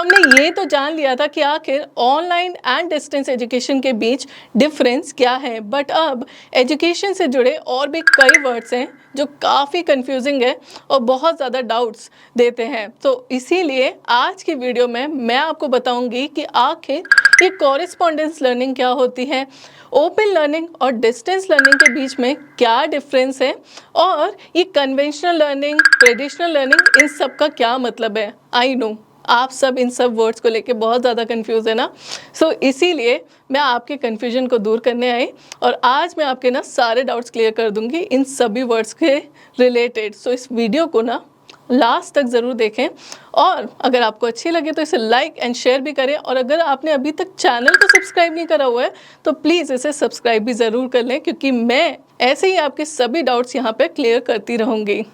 हमने ये तो जान लिया था कि आखिर ऑनलाइन एंड डिस्टेंस एजुकेशन के बीच डिफरेंस क्या है, बट अब एजुकेशन से जुड़े और भी कई वर्ड्स हैं जो काफ़ी कंफ्यूजिंग है और बहुत ज़्यादा डाउट्स देते हैं। तो इसीलिए आज की वीडियो में मैं आपको बताऊंगी कि आखिर ये कॉरेस्पॉन्डेंस लर्निंग क्या होती है, ओपन लर्निंग और डिस्टेंस लर्निंग के बीच में क्या डिफरेंस है, और ये कन्वेंशनल लर्निंग, ट्रेडिशनल लर्निंग, इन सब का क्या मतलब है। आई नो आप सब इन सब वर्ड्स को लेके बहुत ज़्यादा कंफ्यूज है ना। इसीलिए मैं आपके कन्फ्यूजन को दूर करने आई और आज मैं आपके ना सारे डाउट्स क्लियर कर दूंगी इन सभी वर्ड्स के रिलेटेड। इस वीडियो को ना लास्ट तक ज़रूर देखें और अगर आपको अच्छी लगे तो इसे लाइक एंड शेयर भी करें, और अगर आपने अभी तक चैनल को सब्सक्राइब नहीं करा हुआ है तो प्लीज़ इसे सब्सक्राइब भी ज़रूर कर लें, क्योंकि मैं ऐसे ही आपके सभी डाउट्स यहाँ पे क्लियर करती रहूँगी।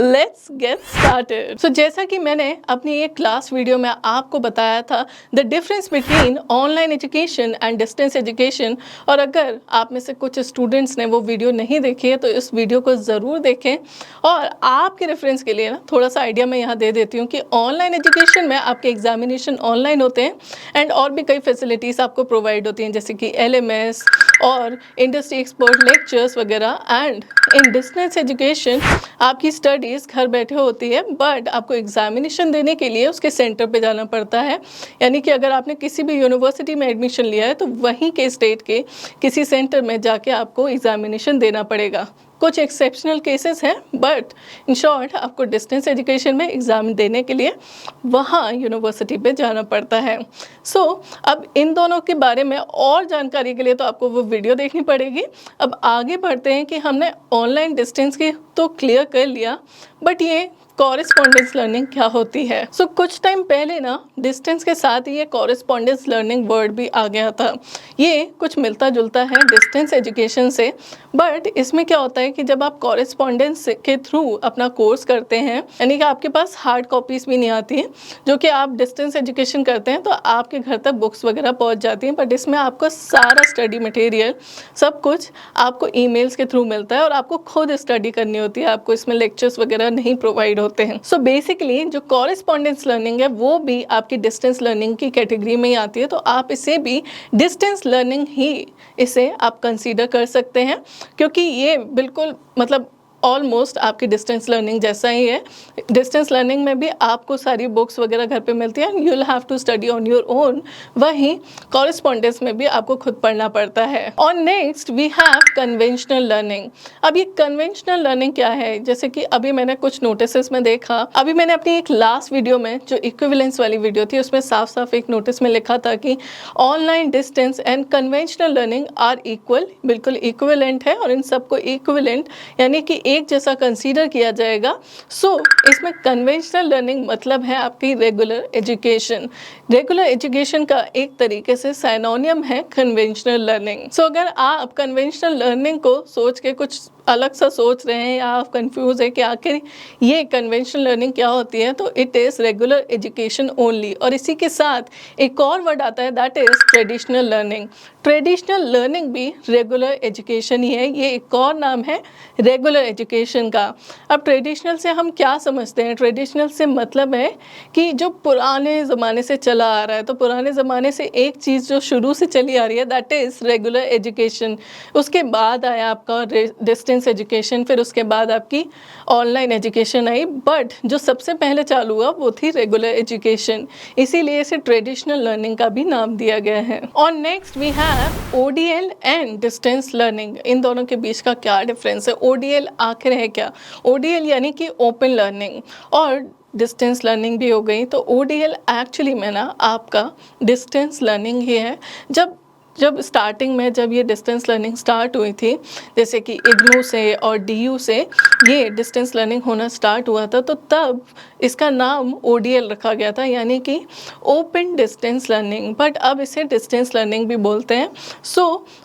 Let's get started. जैसा कि मैंने अपनी एक क्लास वीडियो में आपको बताया था the difference between online education and distance education, और अगर आप में से कुछ स्टूडेंट्स ने वो वीडियो नहीं देखी है तो इस वीडियो को ज़रूर देखें। और आपके रेफरेंस के लिए ना थोड़ा सा आइडिया मैं यहाँ दे देती हूँ कि ऑनलाइन एजुकेशन में आपके एग्जामिनेशन ऑनलाइन होते हैं एंड और भी कई फैसिलिटीज़ आपको प्रोवाइड होती हैं, जैसे कि LMS और इंडस्ट्री एक्सपर्ट लेक्चर्स वगैरह। एंड इन डिस्टेंस एजुकेशन आपकी स्टडीज़ घर बैठे होती है, बट आपको एग्जामिनेशन देने के लिए उसके सेंटर पे जाना पड़ता है। यानी कि अगर आपने किसी भी यूनिवर्सिटी में एडमिशन लिया है तो वहीं के स्टेट के किसी सेंटर में जाके आपको एग्जामिनेशन देना पड़ेगा। कुछ एक्सेप्शनल केसेस हैं, बट इन शॉर्ट आपको डिस्टेंस एजुकेशन में एग्ज़ाम देने के लिए वहाँ यूनिवर्सिटी पे जाना पड़ता है। अब इन दोनों के बारे में और जानकारी के लिए तो आपको वो वीडियो देखनी पड़ेगी। अब आगे बढ़ते हैं कि हमने ऑनलाइन डिस्टेंस की तो क्लियर कर लिया, बट ये कॉरेस्पॉन्डेंस लर्निंग क्या होती है। कुछ टाइम पहले ना डिस्टेंस के साथ ही ये कॉरेस्पॉन्डेंस लर्निंग वर्ड भी आ गया था। ये कुछ मिलता जुलता है डिस्टेंस एजुकेशन से, बट इसमें क्या होता है कि जब आप कॉरेस्पॉन्डेंस के थ्रू अपना कोर्स करते हैं, यानी कि आपके पास हार्ड कॉपीज़ भी नहीं आती हैं, जो कि आप डिस्टेंस एजुकेशन करते हैं तो आपके घर तक बुक्स वगैरह पहुंच जाती हैं, बट इसमें आपको सारा स्टडी मटेरियल सब कुछ आपको ईमेल्स के थ्रू मिलता है और आपको खुद स्टडी करनी होती है। आपको इसमें लेक्चर्स वगैरह नहीं प्रोवाइड होते हैं। बेसिकली जो कॉरेस्पॉन्डेंस लर्निंग है वो भी आपकी डिस्टेंस लर्निंग की कैटेगरी में ही आती है, तो आप इसे भी डिस्टेंस लर्निंग ही इसे आप कंसीडर कर सकते हैं, क्योंकि ये बिल्कुल मतलब ऑलमोस्ट आपकी डिस्टेंस लर्निंग जैसा ही है। डिस्टेंस लर्निंग में भी आपको सारी बुक्स वगैरह घर पे मिलती हैं, you will have to study on your own. वहीं कॉरेस्पॉन्डेंस में भी आपको खुद पढ़ना पड़ता है। और next we have conventional learning. अब ये कन्वेंशनल लर्निंग क्या है, जैसे कि अभी मैंने कुछ नोटिस में देखा, अभी मैंने अपनी एक लास्ट वीडियो में जो इक्विवेलेंस वाली वीडियो थी उसमें साफ साफ एक नोटिस में लिखा था कि online distance and conventional learning are equal, बिल्कुल इक्विवेलेंट है और इन सबको इक्विवेलेंट यानी कि एक जैसा कंसीडर किया जाएगा। इसमें कन्वेंशनल लर्निंग मतलब है आपकी रेगुलर एजुकेशन। रेगुलर एजुकेशन का एक तरीके से साइनोनियम है कन्वेंशनल लर्निंग। अगर आप कन्वेंशनल लर्निंग को सोच के कुछ अलग सा सोच रहे हैं या आप कंफ्यूज है कि आखिर ये कन्वेंशनल लर्निंग क्या होती है, तो it is regular education only. और इसी के साथ एक और वर्ड आता है that is traditional learning. Traditional learning भी रेगुलर एजुकेशन ही है, ये एक और नाम है रेगुलर एजुकेशन का। अब ट्रेडिशनल से हम क्या समझते हैं? ट्रेडिशनल से मतलब है कि जो पुराने ज़माने से चला आ रहा है, तो पुराने ज़माने से एक चीज़ जो शुरू से चली आ रही है दैट इज़ रेगुलर एजुकेशन। उसके बाद आया आपका डिस्टेंस एजुकेशन, फिर उसके बाद आपकी ऑनलाइन एजुकेशन आई, बट जो सबसे पहले चालू हुआ वो थी रेगुलर एजुकेशन, इसीलिए इसे ट्रेडिशनल लर्निंग का भी नाम दिया गया है। और next we have ODL and distance learning. इन दोनों के बीच का क्या डिफरेंस है? ODL आखिर है क्या? ODL यानी कि ओपन लर्निंग और डिस्टेंस लर्निंग भी हो गई। तो ODL एक्चुअली में ना आपका डिस्टेंस लर्निंग ही है। जब स्टार्टिंग में जब ये डिस्टेंस लर्निंग स्टार्ट हुई थी, जैसे कि इग्नू से और DU से ये डिस्टेंस लर्निंग होना स्टार्ट हुआ था, तो तब इसका नाम ODL रखा गया था, यानी कि ओपन डिस्टेंस लर्निंग, बट अब इसे डिस्टेंस लर्निंग भी बोलते हैं।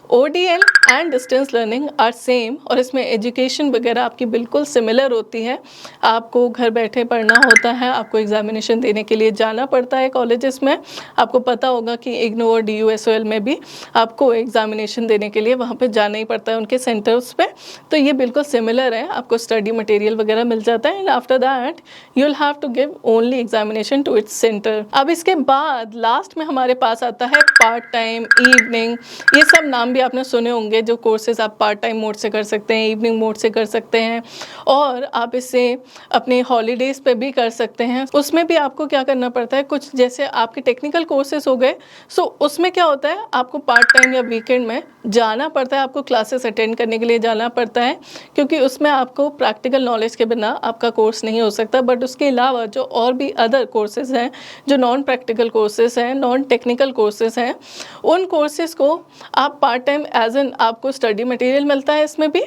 ODL and distance learning are same, और इसमें एजुकेशन वगैरह आपकी बिल्कुल सिमिलर होती है। आपको घर बैठे पढ़ना होता है, आपको एग्जामिनेशन देने के लिए जाना पड़ता है कॉलेजेस में। आपको पता होगा कि इग्नू और DUSOL में भी आपको एग्जामिनेशन देने के लिए वहाँ पे जाना ही पड़ता है उनके सेंटर्स पे। तो ये बिल्कुल सिमिलर है, आपको स्टडी मटेरियल वगैरह मिल जाता है and after that you will have to give only examination to its centre. अब इसके बाद लास्ट में हमारे पास आता है पार्ट टाइम, इवनिंग। ये सब नाम भी आपने सुने होंगे, जो कोर्सेज आप पार्ट टाइम मोड से कर सकते हैं, इवनिंग मोड से कर सकते हैं, और आप इसे अपने हॉलीडेज पे भी कर सकते हैं। उसमें भी आपको क्या करना पड़ता है, कुछ जैसे आपके टेक्निकल कोर्सेज हो गए, सो उसमें क्या होता है, आपको पार्ट टाइम या वीकेंड में जाना पड़ता है, आपको क्लासेस अटेंड करने के लिए जाना पड़ता है, क्योंकि उसमें आपको प्रैक्टिकल नॉलेज के बिना आपका कोर्स नहीं हो सकता। बट उसके अलावा जो और भी अदर कोर्सेज हैं, जो नॉन प्रैक्टिकल कोर्सेज हैं, नॉन टेक्निकल कोर्सेज हैं, उन कोर्सेज को आप पार्ट टाइम एज एन आपको स्टडी मटेरियल मिलता है इसमें भी,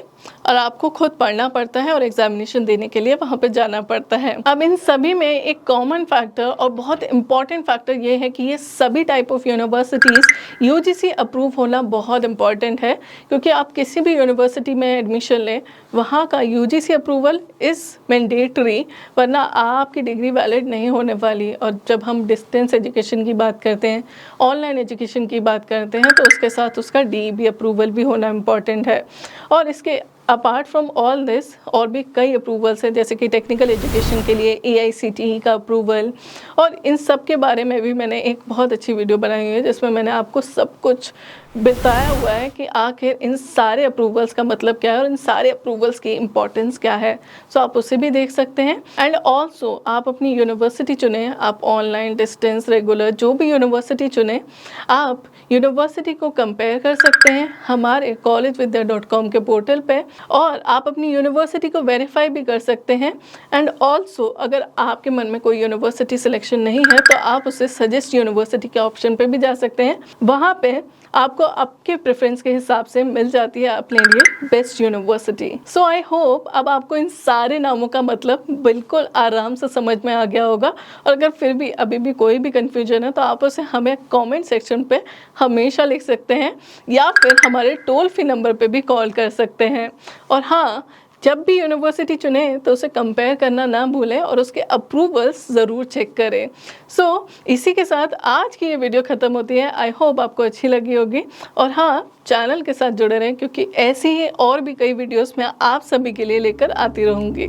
और आपको खुद पढ़ना पड़ता है और एग्जामिनेशन देने के लिए वहाँ पे जाना पड़ता है। अब इन सभी में एक कॉमन फैक्टर और बहुत इंपॉर्टेंट फैक्टर ये है कि ये सभी type of universities UGC approve होना बहुत इंपॉर्टेंट है, क्योंकि आप किसी भी यूनिवर्सिटी में एडमिशन लें, वहाँ का UGC अप्रूवल इज़ मैंडेटरी, वरना आपकी डिग्री वैलिड नहीं होने वाली। और जब हम डिस्टेंस एजुकेशन की बात करते हैं, ऑनलाइन एजुकेशन की बात करते हैं, तो उसके साथ उसका DEB अप्रूवल भी होना इम्पॉर्टेंट है। और इसके अपार्ट फ्रॉम ऑल दिस और भी कई अप्रूवल्स हैं, जैसे कि टेक्निकल एजुकेशन के लिए AICTE का अप्रूवल, और इन सब के बारे में भी मैंने एक बहुत अच्छी वीडियो बनाई हुई है, जिसमें मैंने आपको सब कुछ बताया हुआ है कि आखिर इन सारे अप्रूवल्स का मतलब क्या है और इन सारे अप्रूवल्स की इम्पोर्टेंस क्या है। सो आप उसे भी देख सकते हैं। एंड ऑल्सो आप अपनी यूनिवर्सिटी चुनें, आप ऑनलाइन, डिस्टेंस, रेगुलर, जो भी यूनिवर्सिटी चुनें, आप यूनिवर्सिटी को कंपेयर कर सकते हैं हमारे collegevidya.com के पोर्टल पे, और आप अपनी यूनिवर्सिटी को वेरीफाई भी कर सकते हैं। एंड ऑल्सो अगर आपके मन में कोई यूनिवर्सिटी सिलेक्शन नहीं है, तो आप उसे सजेस्ट यूनिवर्सिटी के ऑप्शन पे भी जा सकते हैं। वहाँ पे आपको आपके प्रेफरेंस के हिसाब से मिल जाती है अपने लिए best university. So I hope अब आपको इन सारे नामों का मतलब बिल्कुल आराम से समझ में आ गया होगा, और अगर फिर भी अभी भी कोई भी कन्फ्यूजन है, तो आप उसे हमें कमेंट सेक्शन पे हमेशा लिख सकते हैं, या फिर हमारे टोल फ्री नंबर पे भी कॉल कर सकते हैं। और हाँ, जब भी यूनिवर्सिटी चुने तो उसे कंपेयर करना ना भूलें और उसके अप्रूवल्स ज़रूर चेक करें। सो इसी के साथ आज की ये वीडियो ख़त्म होती है। आई होप आपको अच्छी लगी होगी, और हाँ, चैनल के साथ जुड़े रहें, क्योंकि ऐसी ही और भी कई वीडियोस मैं आप सभी के लिए लेकर आती रहूँगी।